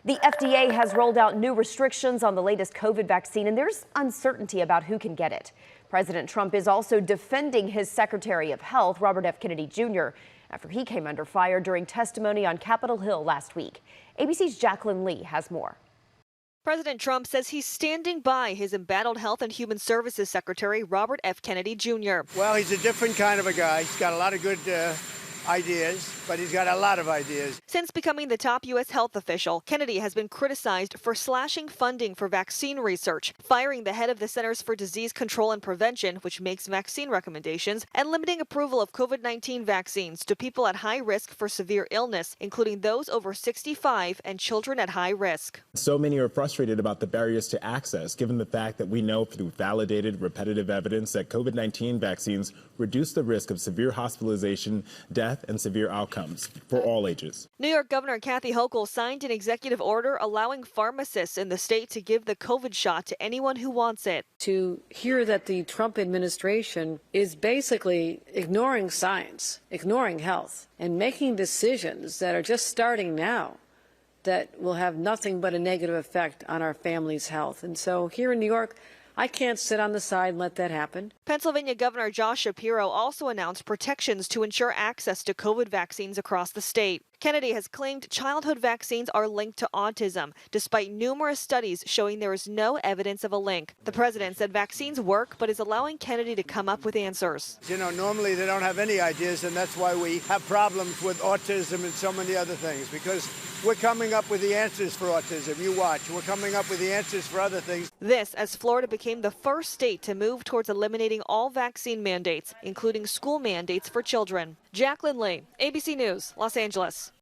The FDA has rolled out new restrictions on the latest COVID vaccine, and there's uncertainty about who can get it. President Trump is also defending his Secretary of Health, Robert F. Kennedy Jr., after he came under fire during testimony on Capitol Hill last week. ABC's Jacqueline Lee has more. President Trump says he's standing by his embattled Health and Human Services Secretary Robert F. Kennedy Jr. Well, he's a different kind of a guy. He's got a lot of good ideas, but he's got a lot of ideas. Since becoming the top U.S. health official, Kennedy has been criticized for slashing funding for vaccine research, firing the head of the Centers for Disease Control and Prevention, which makes vaccine recommendations, and limiting approval of COVID-19 vaccines to people at high risk for severe illness, including those over 65 and children at high risk. So many are frustrated about the barriers to access, given the fact that we know through validated, repetitive evidence that COVID-19 vaccines reduce the risk of severe hospitalization, death, and severe outcomes for all ages. New York Governor Kathy Hochul signed an executive order allowing pharmacists in the state to give the COVID shot to anyone who wants it. To hear that the Trump administration is basically ignoring science, ignoring health, and making decisions that are just starting now that will have nothing but a negative effect on our families' health. And so here in New York, I can't sit on the side and let that happen. Pennsylvania Governor Josh Shapiro also announced protections to ensure access to COVID vaccines across the state. Kennedy has claimed childhood vaccines are linked to autism, despite numerous studies showing there is no evidence of a link. The president said vaccines work, but is allowing Kennedy to come up with answers. You know, normally they don't have any ideas, and that's why we have problems with autism and so many other things, because we're coming up with the answers for autism. You watch. We're coming up with the answers for other things. This as Florida became the first state to move towards eliminating all vaccine mandates, including school mandates for children. Jacqueline Lee, ABC News, Los Angeles.